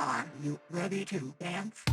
Are you ready to dance?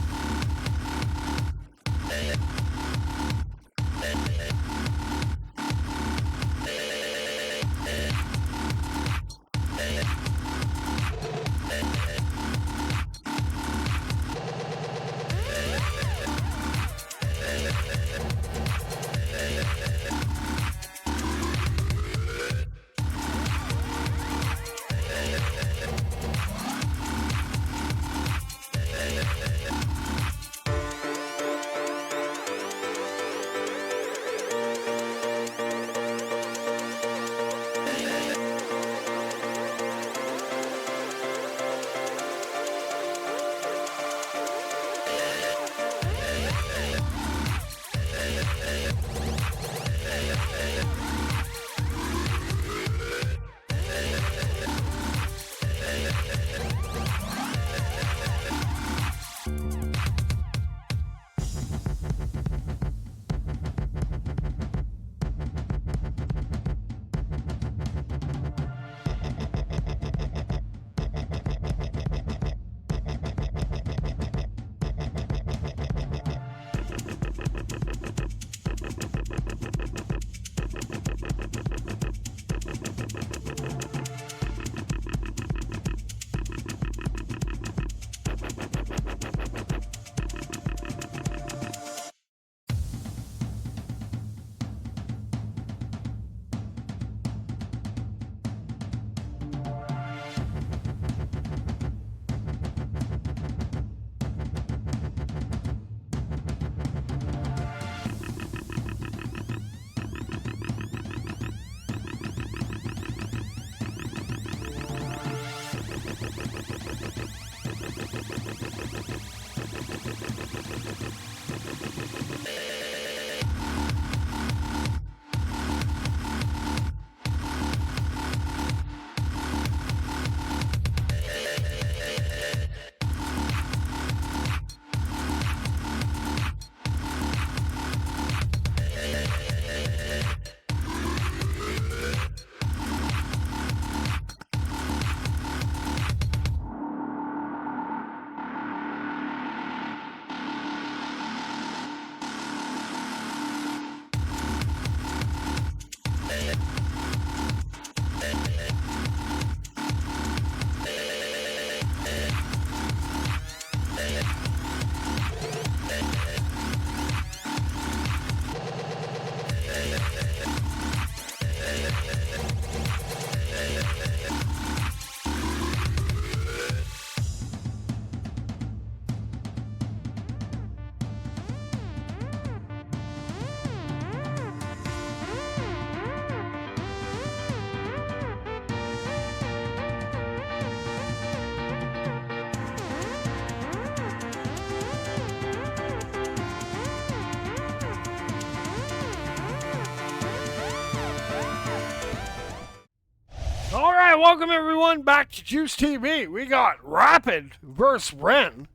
Alright, welcome everyone back to Juicetv. We got Rapid versus Ren.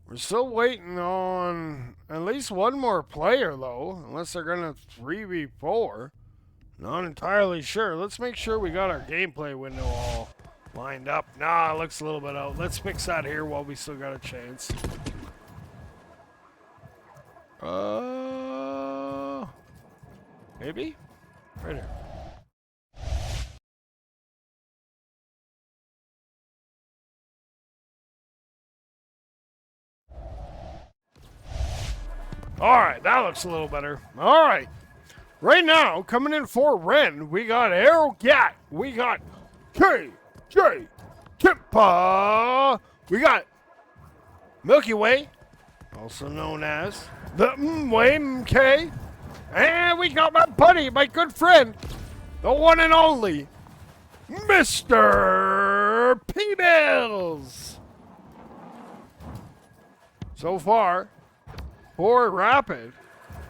We're still waiting on at least one more player though, unless they're gonna 3v4. Not entirely sure. Let's make sure we got our gameplay window all lined up. Nah, it looks a little bit out. Let's fix that here while we still got a chance. Maybe? Right here. Alright, that looks a little better. Alright. Right now, coming in for Ren, we got Arrow Gat. We got KJ Kimpa. We got Milky Way, also known as the Way MK. And we got my buddy, my good friend, the one and only Mr. P-Bills. So far, for Rapid,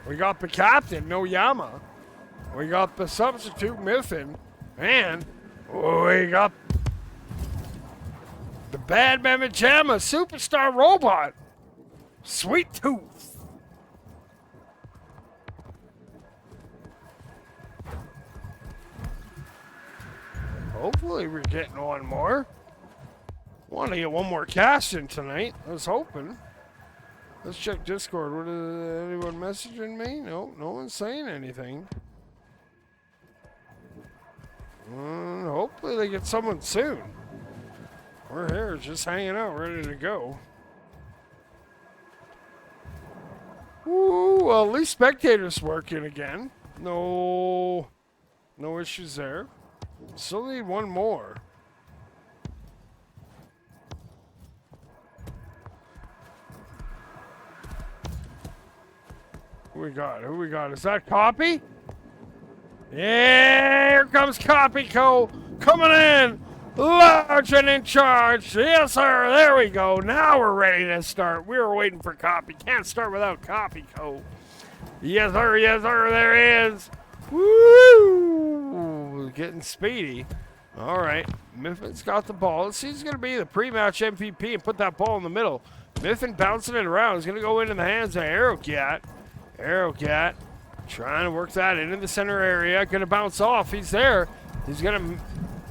we got the captain, Noyama. We got the substitute, Miffin. And we got the Bad Mama Jamma superstar robot, Sweet Tooth. Hopefully we're getting one more. Want to get one more cast in tonight. I was hoping. Let's check Discord. What is anyone messaging me? No, no one's saying anything. Hopefully they get someone soon. We're here just hanging out, ready to go. Ooh, well, at least spectators working again. No issues there. Still need one more. Who we got? Who we got? Is that Copy? Yeah, here comes Copy Co. Coming in. Large and in charge. Yes, sir. There we go. Now we're ready to start. We were waiting for Copy. Can't start without Copy Co. Yes, sir. Yes, sir. There he is. Woo! Getting speedy. All right. Miffin's got the ball. Let's see who's going to be the pre-match MVP and put that ball in the middle. Miffin bouncing it around. He's going to go into the hands of Aerocat. Aerocat trying to work that into the center area. Going to bounce off. He's there. He's going to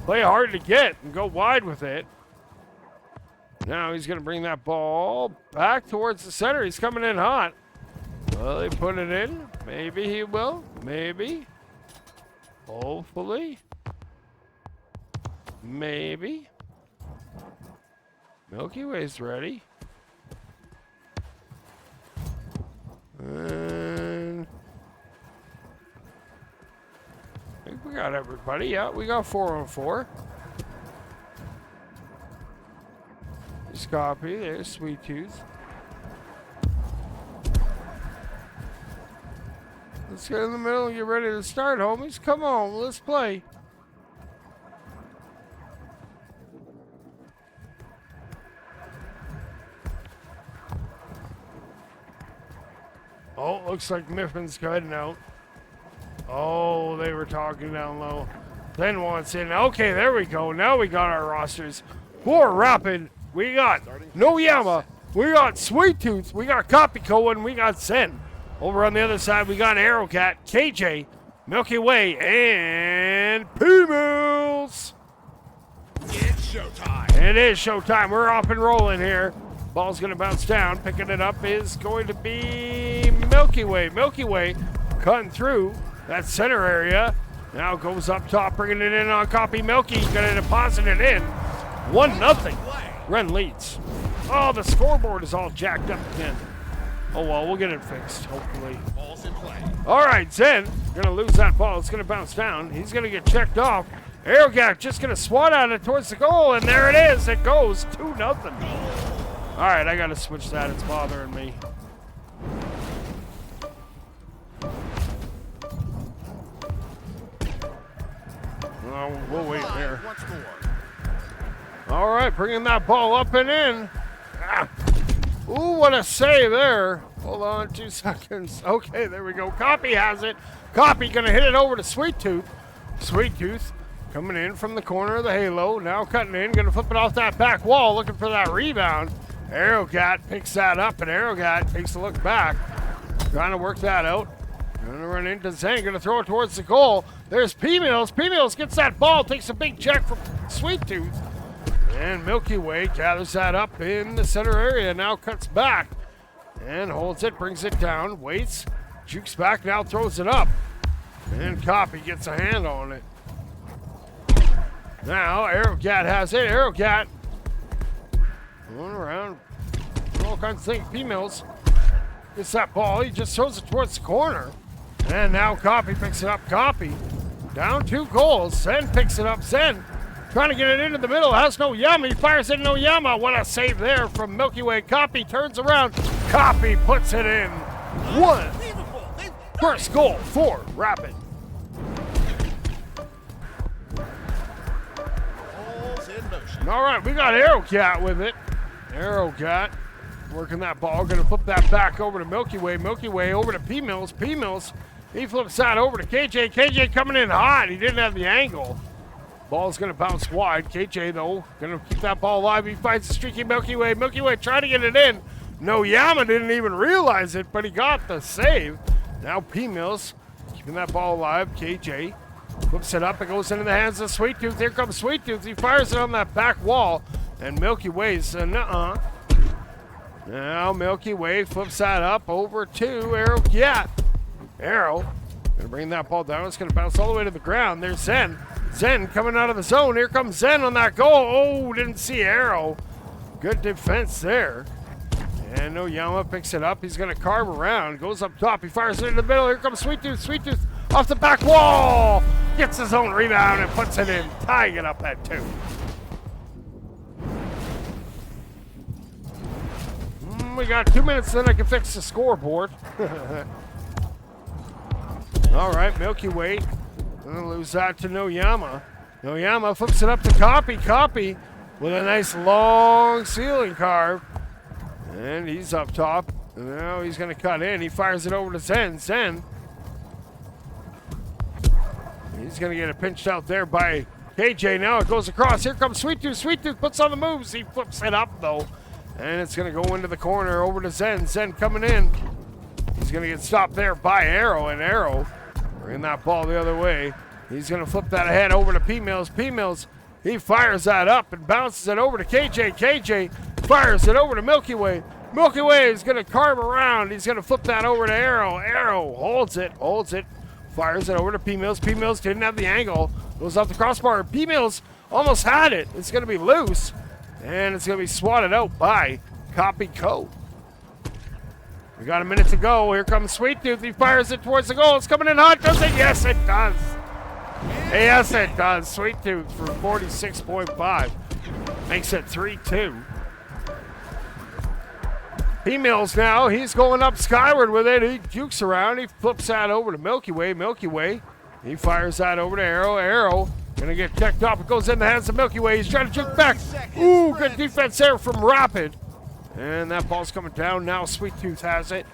play hard to get and go wide with it. Now he's going to bring that ball back towards the center. He's coming in hot. Will they put it in? Maybe he will. Maybe. Hopefully. Maybe. Milky Way's ready. And I think we got everybody. Yeah, we got 4 on 4. Just Copy. There's Sweet Tooth. Let's get in the middle and get ready to start, homies. Come on, let's play. Oh, looks like Miffin's heading out. Oh, they were talking down low. Then wants in. Okay, there we go. Now we got our rosters. For Rapid, we got Noyama, we got Sweet Tooth, we got Kopiko, and we got Zen. Over on the other side, we got Aerocat, KJ, Milky Way, and P-Mills. It's showtime. It is showtime. We're up and rolling here. Ball's going to bounce down. Picking it up is going to be Milky Way. Milky Way cutting through that center area. Now goes up top, bringing it in on Copy. Milky going to deposit it in. 1-0. Ren leads. Oh, the scoreboard is all jacked up again. Oh, well, we'll get it fixed, hopefully. Ball's in play. All right, Zen going to lose that ball. It's going to bounce down. He's going to get checked off. Aerogak just going to swat at it towards the goal, and there it is. It goes 2-0. All right, I got to switch that. It's bothering me. Oh, we'll wait there. Once more. All right, bringing that ball up and in. Ah. Ooh, what a save there. Hold on 2 seconds. Okay, there we go. Copy has it. Copy going to hit it over to Sweet Tooth. Sweet Tooth coming in from the corner of the halo. Now cutting in. Going to flip it off that back wall. Looking for that rebound. Aerocat picks that up, and Aerocat takes a look back. Trying to work that out. Going to run into Zen. Going to throw it towards the goal. There's P-Mills. P-Mills gets that ball. Takes a big check from Sweet Tooth. And Milky Way gathers that up in the center area. Now cuts back and holds it. Brings it down. Waits. Jukes back. Now throws it up. And Copy gets a hand on it. Now Aerocat has it. Aerocat going around. All kinds of things. P-Mills gets that ball. He just throws it towards the corner. And now Copy picks it up. Copy down 2 goals. Zen picks it up. Zen trying to get it into the middle. Has Noyama. He fires it. Noyama. What a save there from Milky Way. Copy turns around. Copy puts it in. 1. First goal for Rapid. Ball's in motion. All right, we got Aerocat with it. Aerocat working that ball. Going to flip that back over to Milky Way. Milky Way over to P-Mills. P-Mills, he flips that over to KJ. KJ coming in hot. He didn't have the angle. Ball's going to bounce wide. KJ, though, going to keep that ball alive. He fights the streaky Milky Way. Milky Way trying to get it in. Noyama didn't even realize it, but he got the save. Now P-Mills keeping that ball alive. KJ flips it up. It goes into the hands of Sweet Tooth. Here comes Sweet Tooth. He fires it on that back wall. And Milky Way's nuh-uh. Now Milky Way flips that up over to Arrow. Yeah. Arrow gonna bring that ball down. It's gonna bounce all the way to the ground. There's Zen. Zen coming out of the zone. Here comes Zen on that goal. Oh, didn't see Arrow. Good defense there. And Oyama picks it up. He's gonna carve around. Goes up top. He fires it in the middle. Here comes Sweet Tooth. Sweet Tooth off the back wall. Gets his own rebound and puts it in, tying it up at 2. We got 2 minutes, then I can fix the scoreboard. All right, Milky Way. Gonna lose that to Noyama. Noyama flips it up to Copy. Copy with a nice long ceiling carve. And he's up top. Now he's gonna cut in. He fires it over to Zen. Zen. He's gonna get it pinched out there by KJ. Now it goes across. Here comes Sweet Tooth. Sweet Tooth puts on the moves. He flips it up though. And it's going to go into the corner over to Zen. Zen coming in. He's going to get stopped there by Arrow. And Arrow bringing that ball the other way. He's going to flip that ahead over to P-Mills. P-Mills, he fires that up and bounces it over to KJ. KJ fires it over to Milky Way. Milky Way is going to carve around. He's going to flip that over to Arrow. Arrow holds it. Fires it over to P-Mills. P-Mills didn't have the angle. Goes off the crossbar. P-Mills almost had it. It's going to be loose. And it's going to be swatted out by Copy Code. We got a minute to go. Here comes Sweet Tooth. He fires it towards the goal. It's coming in hot, does it? Yes, it does. Yes, it does. Sweet Tooth for 46.5. Makes it 3-2. P-Mills now. He's going up skyward with it. He jukes around. He flips that over to Milky Way. Milky Way. He fires that over to Arrow. Arrow. Gonna get checked off. It goes in the hands of Milky Way. He's trying to juke back. Ooh, good defense there from Rapid. And that ball's coming down. Now Sweet Tooth has it.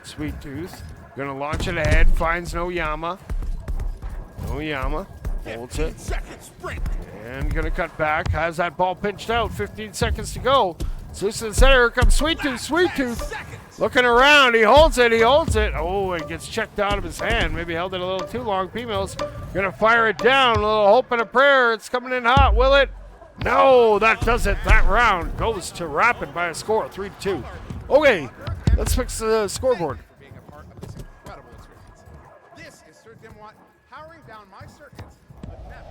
Sweet Tooth gonna launch it ahead. Finds Noyama. Noyama holds it. And gonna cut back. Has that ball pinched out. 15 seconds to go. So to the center. Here comes Sweet Tooth. Sweet Tooth looking around. He holds it. Oh, it gets checked out of his hand. Maybe held it a little too long. P-Mills gonna fire it down. A little hope and a prayer. It's coming in hot. Will it? No, that does it. That round goes to Rapid by a score of 3-2. Okay, let's fix the scoreboard. Being a part of this incredible experience. This is Sir Dimwat powering down my circuits, but never.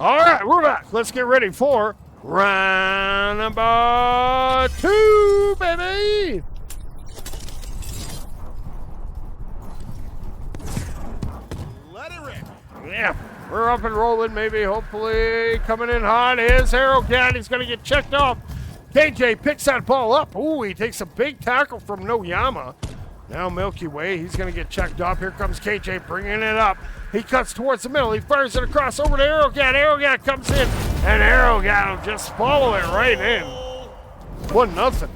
All right, we're back. Let's get ready for round number 2, baby. Let it rip. Yeah, we're up and rolling, maybe, hopefully. Coming in hot is Arrowcat. He's going to get checked off. KJ picks that ball up. Ooh, he takes a big tackle from Noyama. Now Milky Way, he's going to get checked off. Here comes KJ bringing it up. He cuts towards the middle. He fires it across over to Arrowcat. Arrowcat comes in, and Arrowcat will just follow it right in. 1-0.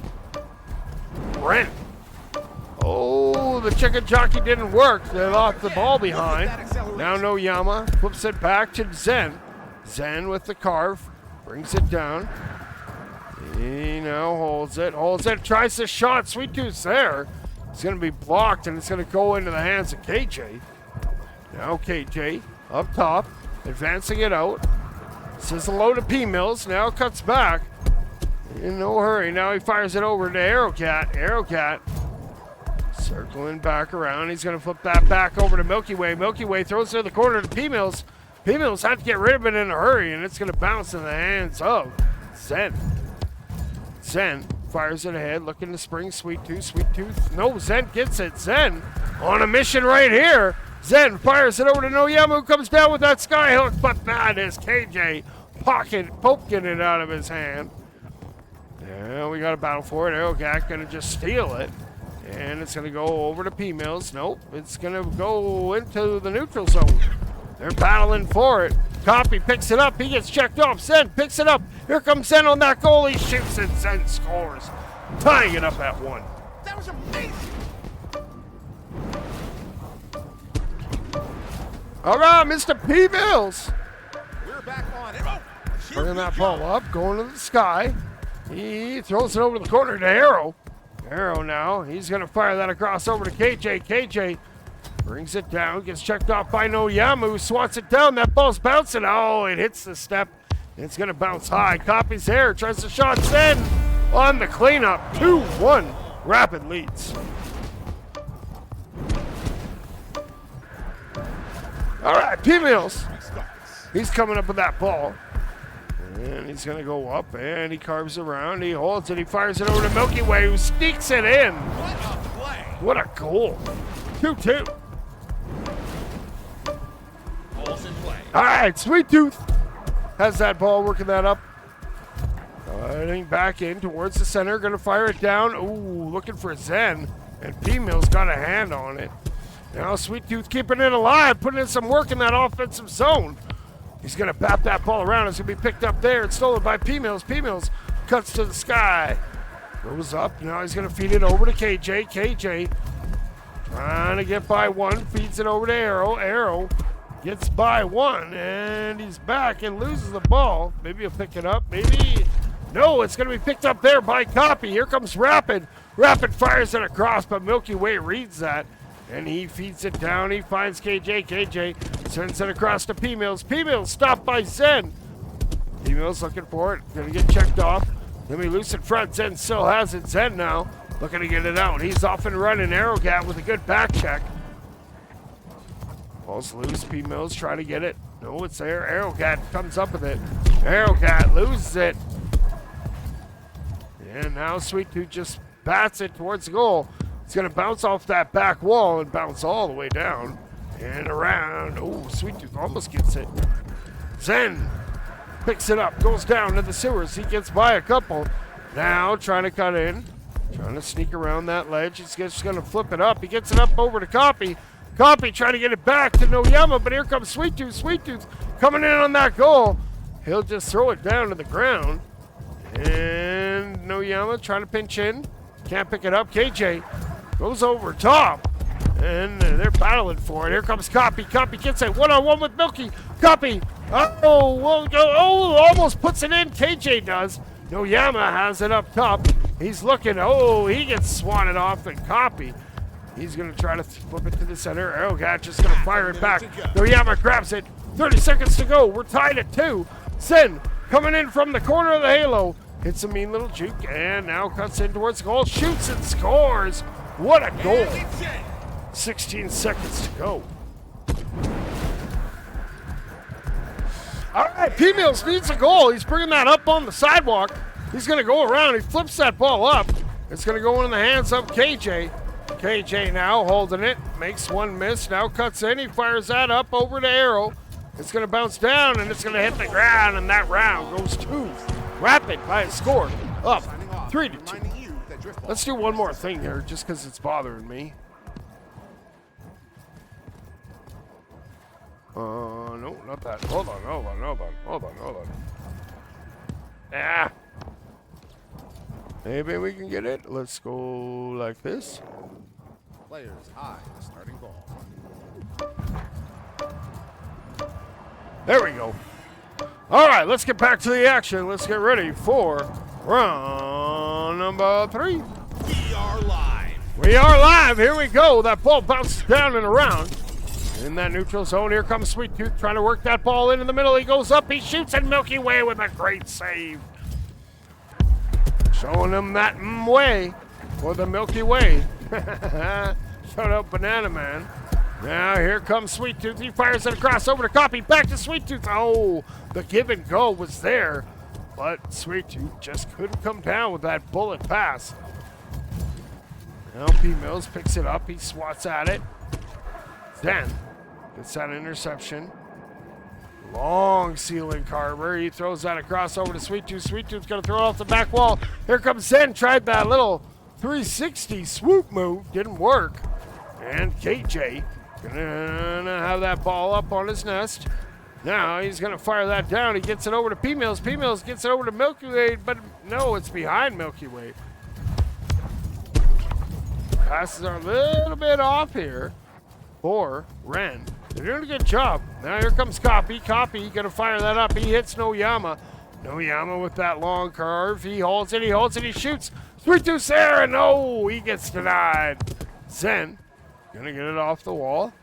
Brent. Oh, the chicken jockey didn't work. They lost the ball behind. Now Noyama flips it back to Zen. Zen with the carve. Brings it down. He now holds it. Tries the shot. Sweet Tooth's there. It's going to be blocked, and it's going to go into the hands of KJ. Now KJ up top, advancing it out. Says hello to P-Mills. Now cuts back. In no hurry. Now he fires it over to Arrowcat. Arrowcat circling back around. He's going to flip that back over to Milky Way. Milky Way throws it to the corner to P-Mills. P-Mills had to get rid of it in a hurry, and it's going to bounce in the hands of Zen. Zen fires it ahead, looking to spring Sweet Tooth. Sweet Tooth. No, Zen gets it. Zen on a mission right here. Zen fires it over to Noyama, who comes down with that skyhook, but that is KJ poking it out of his hand. Yeah, we got a battle for it. Arrowcat gonna just steal it. And it's gonna go over to P-Mills. Nope, it's gonna go into the neutral zone. They're battling for it. Copy picks it up. He gets checked off. Zen picks it up. Here comes Zen on that goal. He shoots it. Zen scores, tying it up at 1. That was amazing. All right, Mr. P-Mills. We're back on it. Oh, Bringing that ball up, going to the sky. He throws it over the corner to Arrow. Arrow now. He's going to fire that across over to KJ. KJ brings it down. Gets checked off by Noyama, who swats it down. That ball's bouncing. Oh, it hits the step. It's going to bounce high. Copies air. Tries to shot send on the cleanup. 2-1. Rapid leads. All right, P-Mills. He's coming up with that ball. And he's going to go up, and he carves around. He holds it. He fires it over to Milky Way, who sneaks it in. What a play! What a goal. 2-2. Balls in play. All right, Sweet Tooth has that ball, working that up. Cutting back in towards the center. Going to fire it down. Ooh, looking for Zen. And P-Mill's got a hand on it. Now Sweet Tooth keeping it alive, putting in some work in that offensive zone. He's going to bat that ball around. It's going to be picked up there. It's stolen by P-Mills. P-Mills cuts to the sky. Goes up. Now he's going to feed it over to KJ. KJ trying to get by one. Feeds it over to Arrow. Arrow gets by one. And he's back and loses the ball. Maybe he'll pick it up. Maybe. No, it's going to be picked up there by Copy. Here comes Rapid. Rapid fires it across, but Milky Way reads that. And he feeds it down. He finds KJ. KJ sends it across to P-Mills. P-Mills stopped by Zen. P-Mills looking for it. Going to get checked off. Then we loose in front. Zen still has it. Zen now looking to get it out. He's off and running. Arrowcat with a good back check. Ball's loose. P-Mills trying to get it. No, it's there. Arrowcat comes up with it. Arrowcat loses it. And now Sweet Tooth just bats it towards the goal. It's going to bounce off that back wall and bounce all the way down and around. Oh, Sweet Tooth almost gets it. Zen picks it up, goes down to the sewers. He gets by a couple. Now trying to cut in, trying to sneak around that ledge. He's just going to flip it up. He gets it up over to Copy. Copy trying to get it back to Noyama, but here comes Sweet Tooth. Sweet Tooth coming in on that goal. He'll just throw it down to the ground. And Noyama trying to pinch in. Can't pick it up. KJ goes over top, and they're battling for it. Here comes Copy. Copy gets it one-on-one with Milky. Copy. Almost puts it in. KJ does. Noyama has it up top. He's looking. Oh, he gets swatted off, and Copy. He's going to try to flip it to the center. Arrowcat just going to fire it back. Noyama grabs it. 30 seconds to go. We're tied at 2. Sin coming in from the corner of the halo. Hits a mean little juke, and now cuts in towards the goal. Shoots and scores. What a goal. 16 seconds to go. All right, P-Mills needs a goal. He's bringing that up on the sidewalk. He's going to go around. He flips that ball up. It's going to go in the hands of KJ. KJ now holding it. Makes one miss. Now cuts in. He fires that up over to Arrow. It's going to bounce down, and it's going to hit the ground, and that round goes to Rapid by a score up 3-2. Let's do one more thing here, just because it's bothering me. No, not that. Hold on. Ah. Maybe we can get it. Let's go like this. Players high, starting goal. There we go. All right, let's get back to the action. Let's get ready for round number 3. We are live. We are live. Here we go. That ball bounces down and around. In that neutral zone, here comes Sweet Tooth trying to work that ball into the middle. He goes up, he shoots, and Milky Way with a great save. Showing him that way for the Milky Way. Shut up, Banana Man. Now here comes Sweet Tooth. He fires it across over to Copy. Back to Sweet Tooth. Oh, the give and go was there. But Sweet Tooth just couldn't come down with that bullet pass. Now P-Mills picks it up. He swats at it. Then gets that interception. Long ceiling Carver. He throws that across over to Sweet Tooth. Sweet Tooth's going to throw it off the back wall. Here comes Zen. Tried that little 360 swoop move. Didn't work. And KJ gonna have that ball up on his nest. Now he's gonna fire that down. He gets it over to P-Mills. P-Mills gets it over to Milky Way, but no, it's behind Milky Way. Passes are a little bit off here for Ren. They're doing a good job. Now here comes Copy. Copy gonna fire that up. He hits Noyama. Noyama with that long curve. He holds it, he shoots. Sweet Tooth there, no, he gets denied. Zen gonna get it off the wall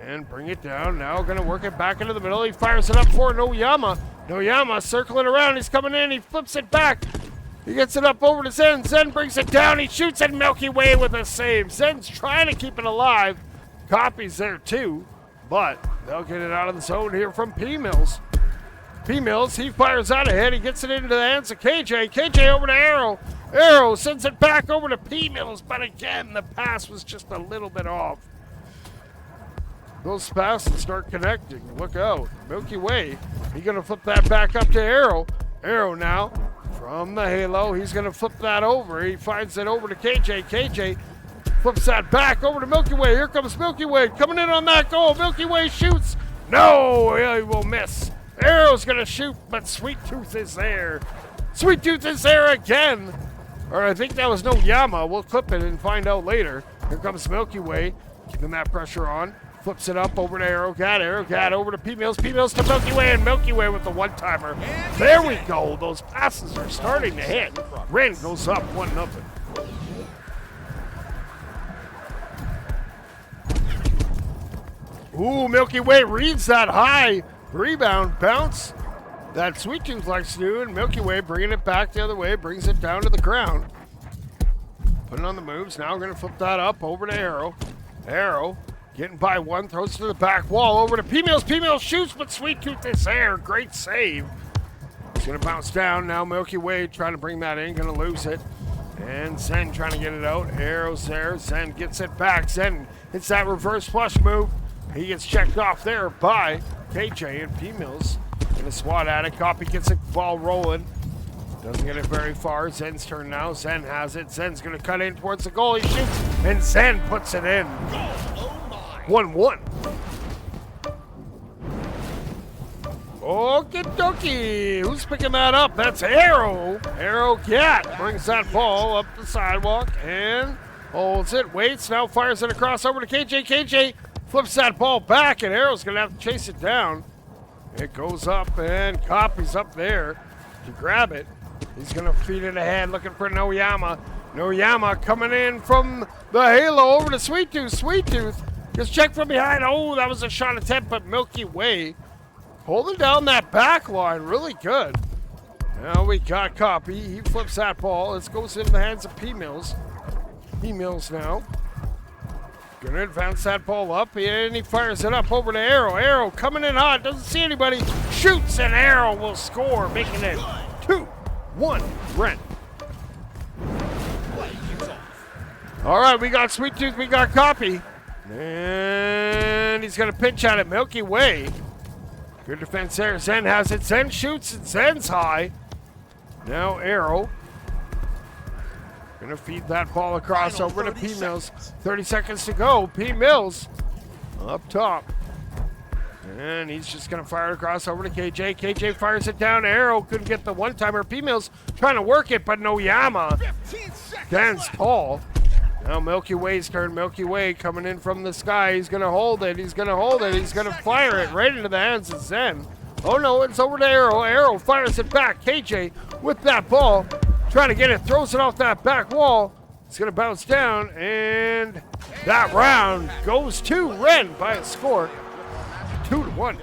and bring it down. Now gonna work it back into the middle. He fires it up for Noyama. Noyama circling around, he's coming in, he flips it back. He gets it up over to Zen. Zen brings it down, he shoots at Milky Way with a save. Zen's trying to keep it alive. Copy's there too, but they'll get it out of the zone here from P-Mills. P-Mills, he fires out ahead. He gets it into the hands of KJ. KJ over to Arrow. Arrow sends it back over to P-Mills, but again, the pass was just a little bit off. Those passes start connecting. Look out. Milky Way, he's going to flip that back up to Arrow. Arrow now from the halo. He's going to flip that over. He finds it over to KJ. KJ flips that back over to Milky Way. Here comes Milky Way coming in on that goal. Milky Way shoots. No, he will miss. Arrow's gonna shoot, but Sweet Tooth is there. Sweet Tooth is there again. Or I think that was Noyama. We'll clip it and find out later. Here comes Milky Way, keeping that pressure on. Flips it up over to Arrowcat. Arrowcat over to P-Mills. P-Mills to Milky Way, and Milky Way with the one-timer. There we go. Those passes are starting to hit. Ren goes up 1-0. Ooh, Milky Way reads that high rebound bounce that Sweet Tooth likes to do, and Milky Way bringing it back the other way, brings it down to the ground. Putting on the moves. Now we're going to flip that up over to Arrow. Arrow getting by one, throws to the back wall over to P-Mills. P-Mills shoots, but Sweet Tooth is there. Great save. It's going to bounce down. Now Milky Way trying to bring that in, going to lose it. And Zen trying to get it out. Arrow's there. Zen gets it back. Zen hits that reverse flush move. He gets checked off there by KJ, and P-Mills gonna swat at it. Copy gets the ball rolling. Doesn't get it very far. Zen's turn now. Zen has it. Zen's gonna cut in towards the goal. He shoots, and Zen puts it in. 1-1. Okie dokie. Who's picking that up? That's Arrow. Arrowcat brings that ball up the sidewalk and holds it. Waits, now fires it across over to KJ. KJ flips that ball back, and Arrow's going to have to chase it down. It goes up, and Copy's up there to grab it. He's going to feed it ahead, looking for Noyama. Noyama coming in from the halo over to Sweet Tooth. Sweet Tooth gets checked from behind. Oh, that was a shot attempt, but Milky Way holding down that back line really good. Now we got Copy. He flips that ball. It goes into the hands of P-Mills. P-Mills now gonna advance that ball up, and he fires it up over to Arrow. Arrow coming in hot, doesn't see anybody, shoots, and Arrow will score, making it 2-1 Brent. All right, we got Sweet Tooth, we got Copy, and he's gonna pinch at it. Milky Way, good defense there. Zen has it. Zen shoots, and Zen's high. Now Arrow gonna feed that ball across over to P-Mills. 30 seconds to go. P-Mills up top. And he's just gonna fire it across over to KJ. KJ fires it down. Arrow couldn't get the one-timer. P-Mills trying to work it, but Noyama stands tall. Now Milky Way's turn. Milky Way coming in from the sky. He's gonna hold it. He's gonna hold it. He's gonna fire it right into the hands of Zen. Oh no, it's over to Arrow. Arrow fires it back. KJ with that ball, trying to get it, throws it off that back wall. It's going to bounce down, and that round goes to Ren by a score 2-1.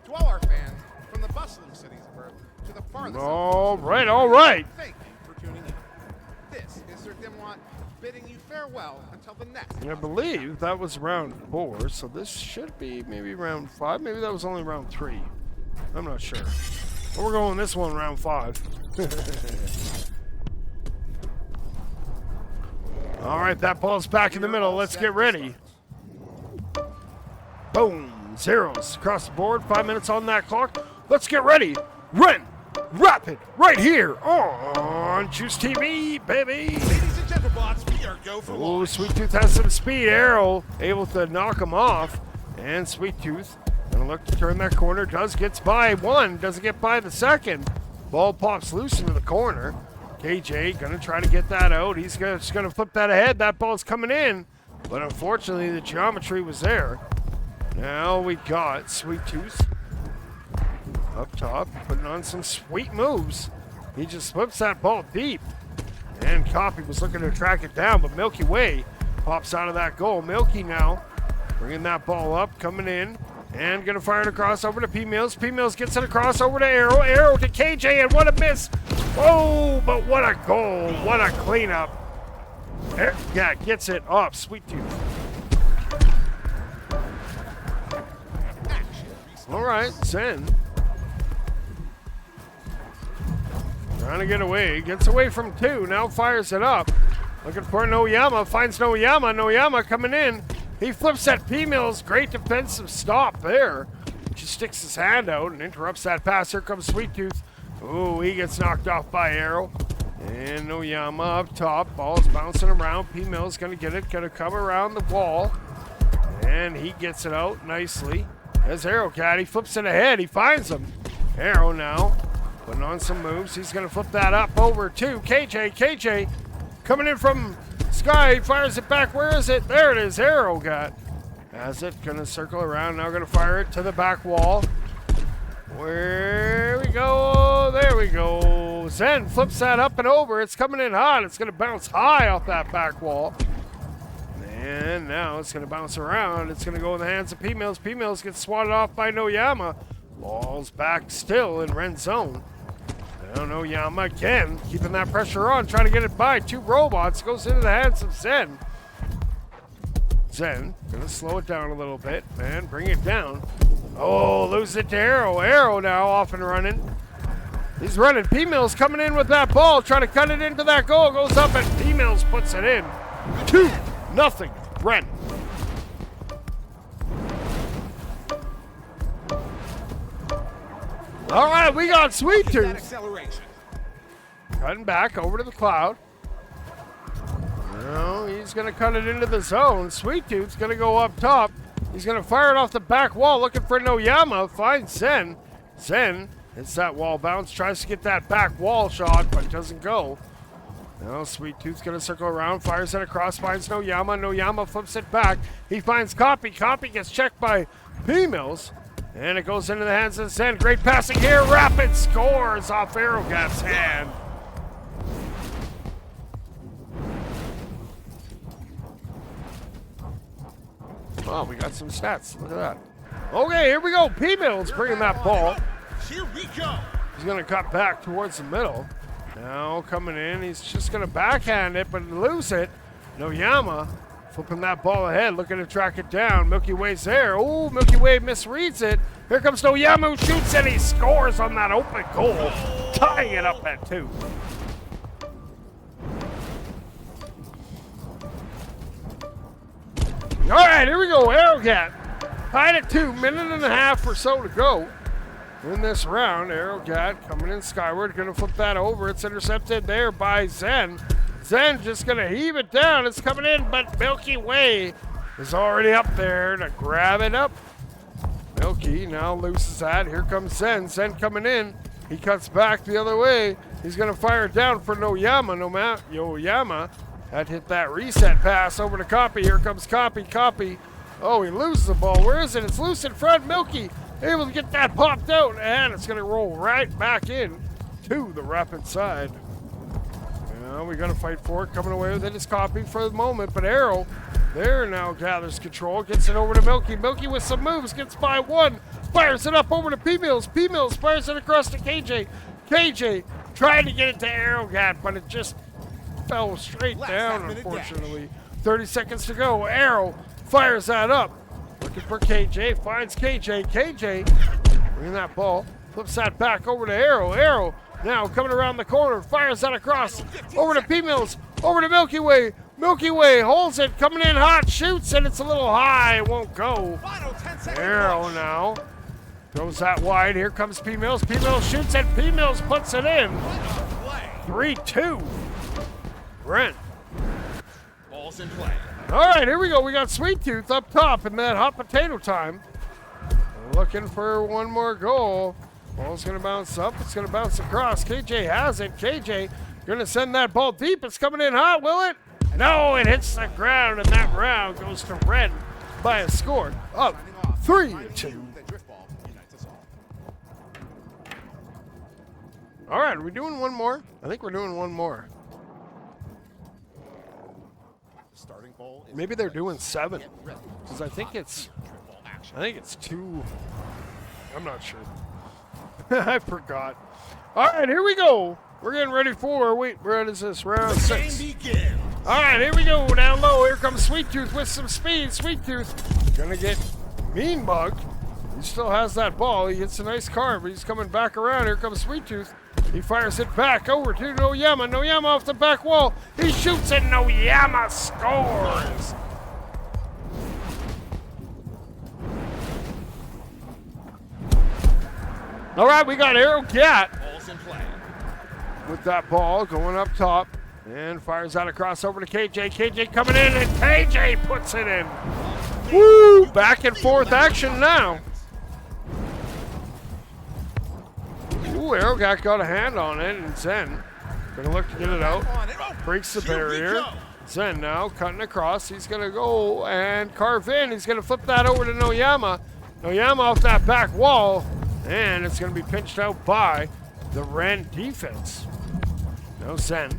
To all our fans from the bustling cities of Earth to the farthest. All right. Thank you for tuning in. This is Sir Dimwat bidding you farewell until the next. And I believe that was round 4, so this should be maybe round 5. Maybe that was only round 3. I'm not sure. But we're going this one round 5. All right, that ball's back in the middle. Let's get ready. Boom. Zeros across the board. 5 minutes on that clock. Let's get ready. Ren Rapid right here on Juicetv, baby. Ladies and gentlemen, we are go for Oh, Sweet Tooth has some speed. Arrow able to knock him off. And Sweet Tooth gonna look to turn that corner. Gets by one. Doesn't get by the second. Ball pops loose into the corner. KJ gonna try to get that out. He's just gonna flip that ahead. That ball's coming in, but unfortunately the geometry was there. Now we got Sweet Tooth up top, putting on some sweet moves. He just flips that ball deep. And Copy was looking to track it down, but Milky Way pops out of that goal. Milky now bringing that ball up, coming in, and going to fire it across over to P-Mills. P-Mills gets it across over to Arrow. Arrow to KJ, and what a miss. Oh, but what a goal. What a cleanup. Yeah, gets it off. Sweet Tooth. All right, Zen. Trying to get away. Gets away from two. Now fires it up. Looking for Noyama. Finds Noyama. Noyama coming in. He flips that P-Mills. Great defensive stop there. Just sticks his hand out and interrupts that pass. Here comes Sweet Tooth. Ooh, he gets knocked off by Arrow. And Noyama up top. Ball's bouncing around. P-Mills going to get it. Going to come around the wall. And he gets it out nicely. There's Arrow Cat. He flips it ahead. He finds him. Arrow now putting on some moves. He's going to flip that up over to KJ. KJ coming in from Sky. He fires it back. Where is it? There it is. Arrow Cat has it. Going to circle around. Now going to fire it to the back wall. Where we go. There we go. Zen flips that up and over. It's coming in hot. It's going to bounce high off that back wall. And now it's going to bounce around. It's going to go in the hands of P-Mills. P-Mills gets swatted off by Noyama. Ball's back still in Ren's zone. Now Noyama again, keeping that pressure on, trying to get it by. Two robots. Goes into the hands of Zen. Zen going to slow it down a little bit and bring it down. Oh, lose it to Arrow. Arrow now off and running. He's running. P-Mills coming in with that ball, trying to cut it into that goal. Goes up and P-Mills puts it in. 2-0, Ren. All right, we got Sweet Tooth. Cutting back over to the Cloud. No, he's going to cut it into the zone. Sweet Tooth's going to go up top. He's going to fire it off the back wall, looking for Noyama. Finds Zen. Zen hits that wall bounce, tries to get that back wall shot, but doesn't go. Now Sweet Tooth's going to circle around, fires it across, finds Noyama. Noyama flips it back. He finds Copy. Copy gets checked by P-Mills, and it goes into the hands of Zen. Great passing here. Rapid scores off Arrowgat's hand. Oh, we got some stats. Look at that. Okay, here we go. P-Mills bringing that ball. Here we go. He's going to cut back towards the middle. Now coming in, he's just going to backhand it, but lose it. Noyama flipping that ball ahead, looking to track it down. Milky Way's there. Oh, Milky Way misreads it. Here comes Noyama, who shoots, and he scores on that open goal, tying it up at 2. All right, here we go. Arrowcat tied at 2. Minute and a half or so to go in this round. Arrowcat coming in skyward, going to flip that over. It's intercepted there by Zen. Zen just going to heave it down. It's coming in, but Milky Way is already up there to grab it up. Milky now loses that. Here comes Zen. Zen coming in. He cuts back the other way. He's going to fire it down for Noyama. Noyama had hit that reset pass over to Copy. Here comes Copy. Copy. Oh, he loses the ball. Where is it? It's loose in front. Milky able to get that popped out, and it's going to roll right back in to the Rapid side. Now we got to fight for it. Coming away with it is Copy for the moment, but Arrow there now gathers control. Gets it over to Milky. Milky with some moves. Gets by one. Fires it up over to P-Mills. P-Mills fires it across to KJ. KJ tried to get it to Arrowcat, but it just fell straight down, unfortunately. 30 seconds to go. Arrow fires that up. Looking for KJ. Finds KJ. KJ bringing that ball. Flips that back over to Arrow. Arrow now coming around the corner. Fires that across. Over to P-Mills. Over to Milky Way. Milky Way holds it. Coming in hot. Shoots, and it's a little high. It won't go. Arrow now throws that wide. Here comes P-Mills. P-Mills shoots it. P-Mills puts it in. 3-2. Brent. Ball's in play. All right, here we go. We got Sweet Tooth up top in that hot potato time. Looking for one more goal. Ball's going to bounce up. It's going to bounce across. KJ has it. KJ going to send that ball deep. It's coming in hot, will it? No, it hits the ground, and that round goes to Red by a score of 3-2. All right, are we doing one more? I think we're doing one more. Starting ball is Maybe they're doing 7. Get ready. Because I think it's 2. I'm not sure. I forgot. All right, here we go. We're getting ready for, wait, what is this? Round 6. All right, here we go. Down low. Here comes Sweet Tooth with some speed. Sweet Tooth gonna get mean bugged. He still has that ball. He hits a nice card, but he's coming back around. Here comes Sweet Tooth. He fires it back over to Noyama. Noyama off the back wall. He shoots it. Noyama scores. All right, we got Arrow Cat with that ball going up top and fires out across over to KJ. KJ coming in and KJ puts it in. Woo! Back and forth action now. Ooh, Arrow Cat got a hand on it, and Zen gonna look to get it out. Breaks the barrier. Zen now cutting across. He's gonna go and carve in. He's gonna flip that over to Noyama. Noyama off that back wall. And it's going to be pinched out by the Ren defense. No Zen.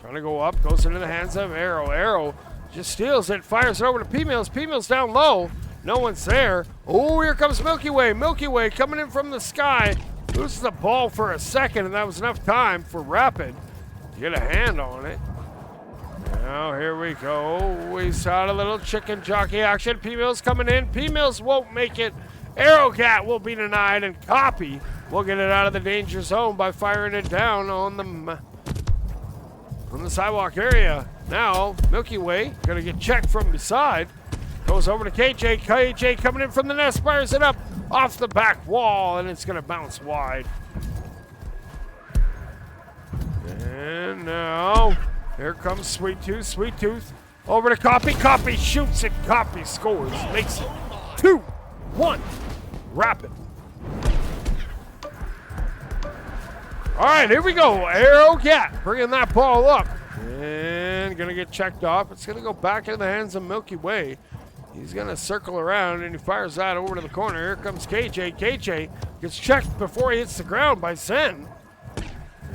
Trying to go up. Goes into the hands of Arrow. Arrow just steals it. Fires it over to P-Mills. P-Mills down low. No one's there. Oh, here comes Milky Way. Milky Way coming in from the sky. Loses the ball for a second, and that was enough time for Rapid to get a hand on it. Now here we go. We saw a little chicken jockey action. P-Mills coming in. P-Mills won't make it. Arrow Cat will be denied, and Copy will get it out of the danger zone by firing it down on the sidewalk area. Now, Milky Way going to get checked from beside. Goes over to KJ. KJ coming in from the nest, fires it up off the back wall, and it's going to bounce wide. And now, here comes Sweet Tooth. Sweet Tooth over to Copy. Copy shoots it. Copy scores. Makes it 2-1. Rapid. All right, here we go. Arrow Cat bringing that ball up and gonna get checked off. It's gonna go back into the hands of Milky Way. He's gonna circle around and he fires that over to the corner. Here comes KJ. KJ gets checked before he hits the ground by Zen.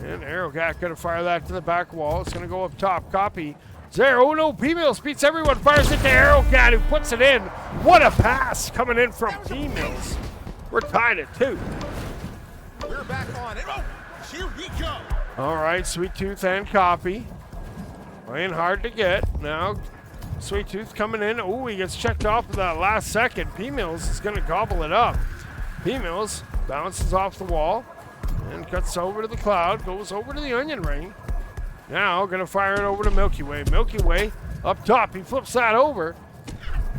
And Arrow Cat gonna fire that to the back wall. It's gonna go up top. Copy. There, oh no, P-Mills beats everyone, fires it to Arrow Cat, who puts it in. What a pass coming in from P-Mills. We're tied at 2. We're back on it. Oh, here we go. All right, Sweet Tooth and Copy. Playing hard to get. Now, Sweet Tooth coming in. Oh, he gets checked off at that last second. P-Mills is going to gobble it up. P-Mills bounces off the wall and cuts over to the cloud, goes over to the onion ring. Now, going to fire it over to Milky Way. Milky Way up top. He flips that over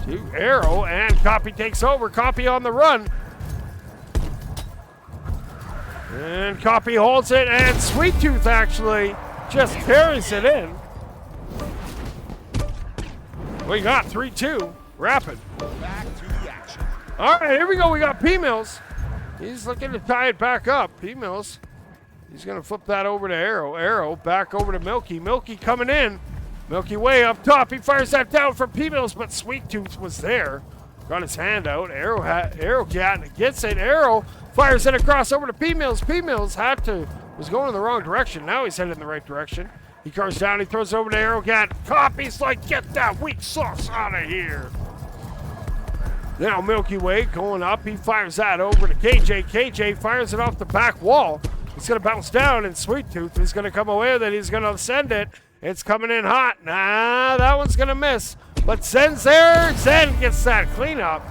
to Arrow, and Copy takes over. Copy on the run. And Copy holds it, and Sweet Tooth actually just carries it in. We got 3-2. Rapid. Back to the action. All right, here we go. We got P-Mills. He's looking to tie it back up. P-Mills. He's going to flip that over to Arrow. Arrow back over to Milky. Milky coming in. Milky Way up top. He fires that down for P-Mills, but Sweet Tooth was there. Got his hand out. Arrow Cat gets it. Arrow fires it across over to P-Mills. P-Mills was going in the wrong direction. Now he's headed in the right direction. He carves down. He throws it over to Arrow Cat. Copy's like, get that weak sauce out of here. Now Milky Way going up. He fires that over to KJ. KJ fires it off the back wall. It's going to bounce down, and Sweet Tooth is going to come away with it. He's going to send it. It's coming in hot. Nah, that one's going to miss. But Zen's there. Zen gets that cleanup.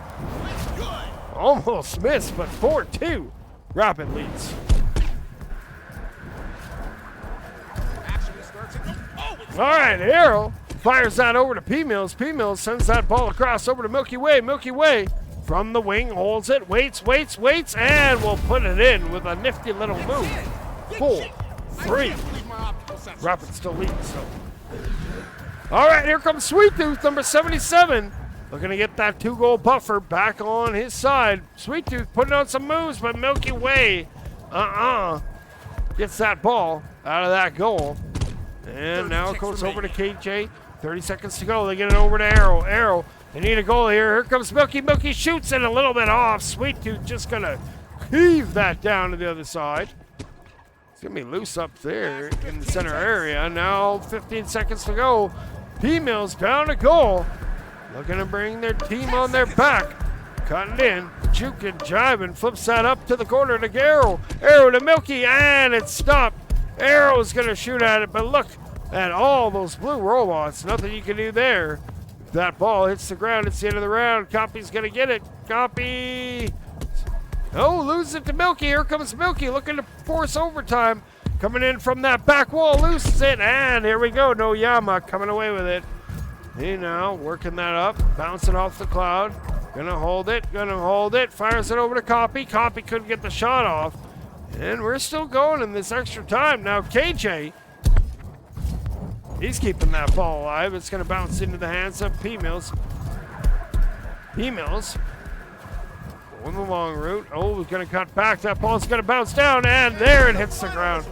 Almost missed, but 4-2. Rapid leads. All right, Arrow fires that over to P-Mills. P-Mills sends that ball across over to Milky Way. Milky Way from the wing holds it, waits, and will put it in with a nifty little move. 4-3. Rapid still leads. So. All right, here comes Sweet Tooth, number 77. Looking to get that 2-goal buffer back on his side. Sweet Tooth putting on some moves, but Milky Way, gets that ball out of that goal. And now it goes over to KJ. 30 seconds to go. They get it over to Arrow. Arrow, they need a goal here. Here comes Milky. Milky shoots it a little bit off. Sweet Tooth just going to heave that down to the other side. It's going to be loose up there in the center area. Now 15 seconds to go. P-Mills down to goal. Looking to bring their team on their back. Cutting in. Juking, jiving. Flips that up to the corner to Arrow. Arrow to Milky, and it's stopped. Arrow's going to shoot at it, but look at all those blue robots. Nothing you can do there. If that ball hits the ground, it's the end of the round. Copy's going to get it. Copy. Oh, loses it to Milky. Here comes Milky looking to force overtime. Coming in from that back wall, loses it, and here we go. No Yama coming away with it. He now working that up, bouncing off the cloud. Gonna hold it, fires it over to Copy. Copy couldn't get the shot off. And we're still going in this extra time. Now KJ, he's keeping that ball alive. It's gonna bounce into the hands of P-Mills. P-Mills on the long route. Oh, he's gonna cut back. That ball's gonna bounce down, and there it hits the ground.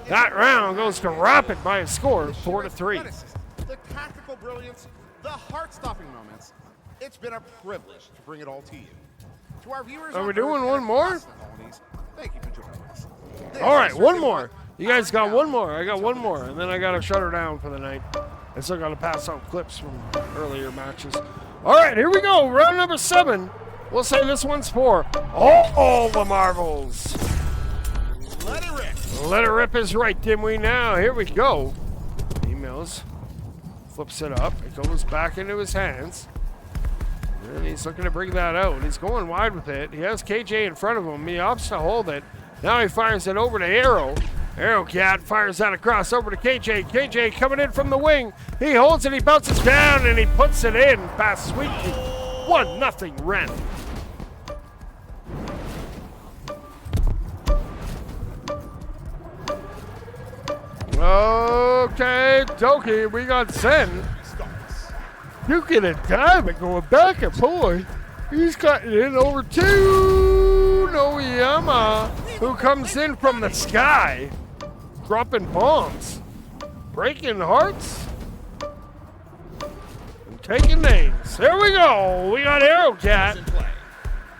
That round goes to Rapid by a score, 4-3. The tactical brilliance, the heart-stopping moments. It's been a privilege to bring it all to you. To our viewers, are we doing one more? Thank you for joining us. All right, one more. You guys got one more. I got one more, and then I got to shut her down for the night. I still got to pass out clips from earlier matches. All right, here we go. Round number 7. We'll say this one's for all the marbles. Let it rip. Let it rip is right, Dimwee. Now, here we go. Emails. Flips it up. It goes back into his hands. And he's looking to bring that out. He's going wide with it. He has KJ in front of him. He opts to hold it. Now he fires it over to Arrow. Arrow Cat fires that across over to KJ. KJ coming in from the wing. He holds it. He bounces down and he puts it in past Sweet Tooth. 1-0 Ren. Okay, Doki, we got Zen. You get a diamond going back and boy, he's cutting in over to Noyama, who comes in from the sky, dropping bombs, breaking hearts, and taking names. There we go. We got Arrow Cat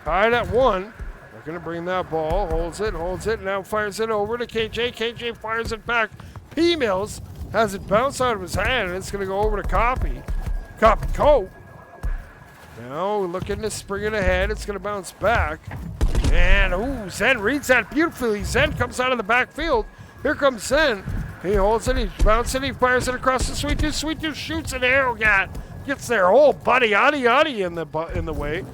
tied at 1. They're going to bring that ball, holds it, now fires it over to KJ. KJ fires it back. P-Mills has it bounce out of his hand, and it's going to go over to Copy. Copy Cope. Now looking to spring it ahead. It's going to bounce back. And, ooh, Zen reads that beautifully. Zen comes out of the backfield. Here comes Zen. He holds it. He bounces it. He fires it across the Sweet Tooth. Sweet Tooth shoots an Arrow Cat. Gets their whole buddy yaddy in the way.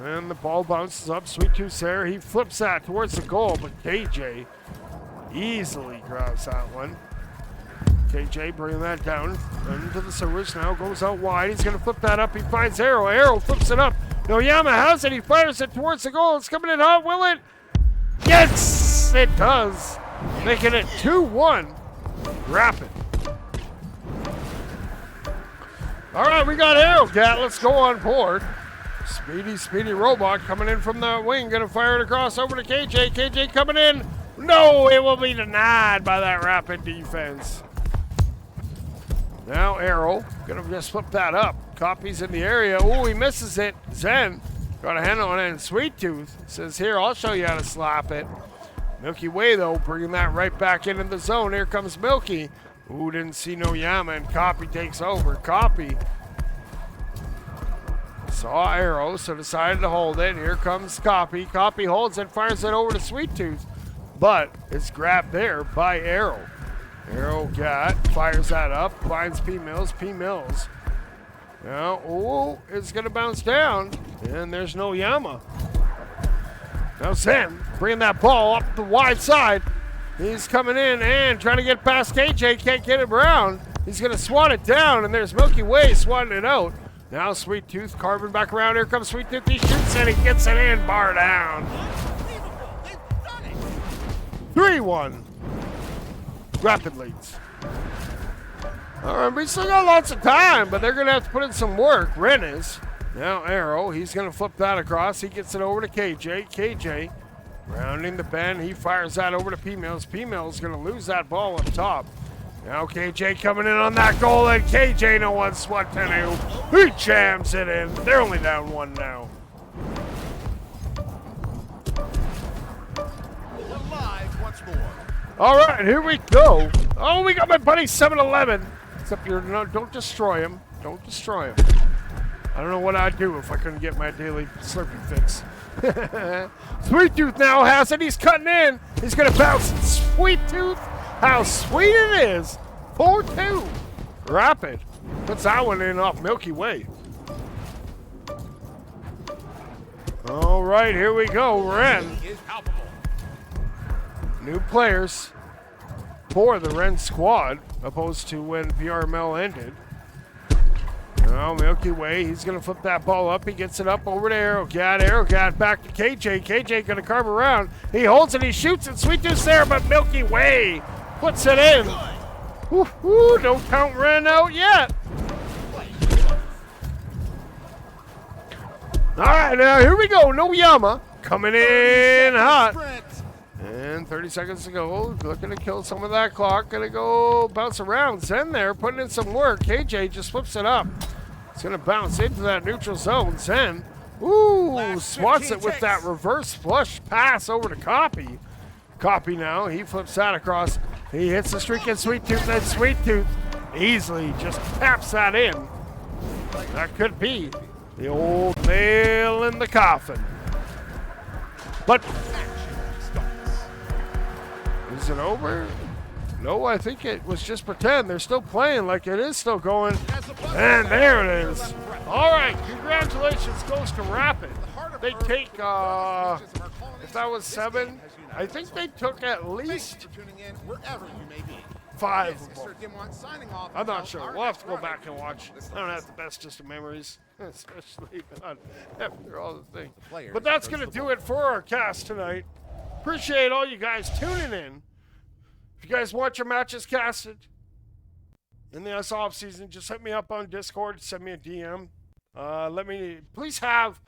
And the ball bounces up. Sweet Tooth's there. He flips that towards the goal, but KJ easily grabs that one. KJ bringing that down into the sewers. Now goes out wide. He's going to flip that up. He finds Arrow. Arrow flips it up. Noyama has it. He fires it towards the goal. It's coming in hot. Will it? Yes, it does. Making it 2-1. Rapid. All right, we got Arrow Cat. Let's go on board. Speedy robot coming in from the wing. Going to fire it across over to KJ. KJ coming in. No, it will be denied by that Rapid defense. Now Arrow, gonna just flip that up. Copy's in the area. Oh, he misses it. Zen got a hand on it, and Sweet Tooth says, here, I'll show you how to slap it. Milky Way, though, bringing that right back into the zone. Here comes Milky. Ooh, didn't see no Yama, and Copy takes over. Copy saw Arrow, so decided to hold it. Here comes Copy. Copy holds it, fires it over to Sweet Tooth, but it's grabbed there by Arrow. Arrow Cat fires that up, finds P-Mills. P-Mills. Now, oh, it's going to bounce down, and there's no Yama. Now Zen bringing that ball up the wide side. He's coming in and trying to get past KJ. Can't get him around. He's going to swat it down, and there's Milky Way swatting it out. Now Sweet Tooth carving back around. Here comes Sweet Tooth. He shoots and he gets it in. Bar down. 3-1. Rapid leads. All right, we still got lots of time, but they're going to have to put in some work. Ren is. Now Arrow, he's going to flip that across. He gets it over to KJ. KJ rounding the bend. He fires that over to P-Mills. P-Mills going to lose that ball up top. Now KJ coming in on that goal, and KJ no one's what to do. He jams it in. They're only down 1 now. All right, here we go. Oh, we got my buddy 7-Eleven. Except don't destroy him. Don't destroy him. I don't know what I'd do if I couldn't get my daily Slurpee fix. Sweet Tooth now has it. He's cutting in. He's going to bounce. Sweet Tooth. How sweet it is. 4-2. Rapid. Puts that one in off Milky Way. All right, here we go. Ren. New players for the Ren squad, opposed to when PRML ended. Now Milky Way, he's going to flip that ball up. He gets it up over to Aerocat. Aerocat back to KJ. KJ going to carve around. He holds it. He shoots it. Sweet Tooth's there, but Milky Way puts it in. Woo-hoo, don't count Ren out yet. All right, now here we go. No Yama coming in hot. And 30 seconds to go. Looking to kill some of that clock. Gonna go bounce around. Zen there, putting in some work. KJ just flips it up. It's gonna bounce into that neutral zone. Zen, ooh, swats it with that reverse flush pass over to Copy. Copy now. He flips that across. He hits the streak in Sweet Tooth. Then Sweet Tooth easily just taps that in. That could be the old nail in the coffin. But is it over? No, I think it was just pretend. They're still playing like it is still going. And there it is. All right, congratulations goes to Rapid. They take, if that was 7, I think they took at least 5 of them. I'm not sure. We'll have to go back and watch. I don't have the bestest of memories, especially after all the things. But that's going to do it for our cast tonight. Appreciate all you guys tuning in. If you guys want your matches casted in the off season, just hit me up on Discord, send me a DM. Please have,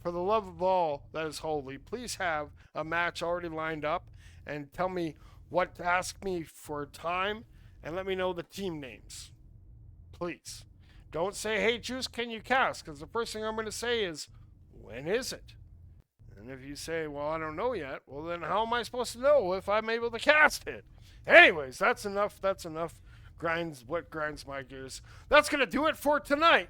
for the love of all that is holy, please have a match already lined up and tell me what to ask me for time and let me know the team names. Please. Don't say, hey, Juice, can you cast? Because the first thing I'm going to say is, when is it? And if you say, well, I don't know yet, well, then how am I supposed to know if I'm able to cast it? Anyways, that's enough. What grinds my gears. That's going to do it for tonight.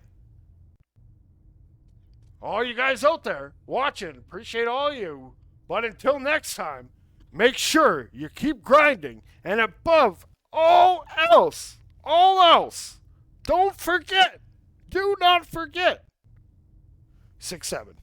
All you guys out there watching, appreciate all you. But until next time, make sure you keep grinding. And above all else, don't forget, do not forget, 6-7.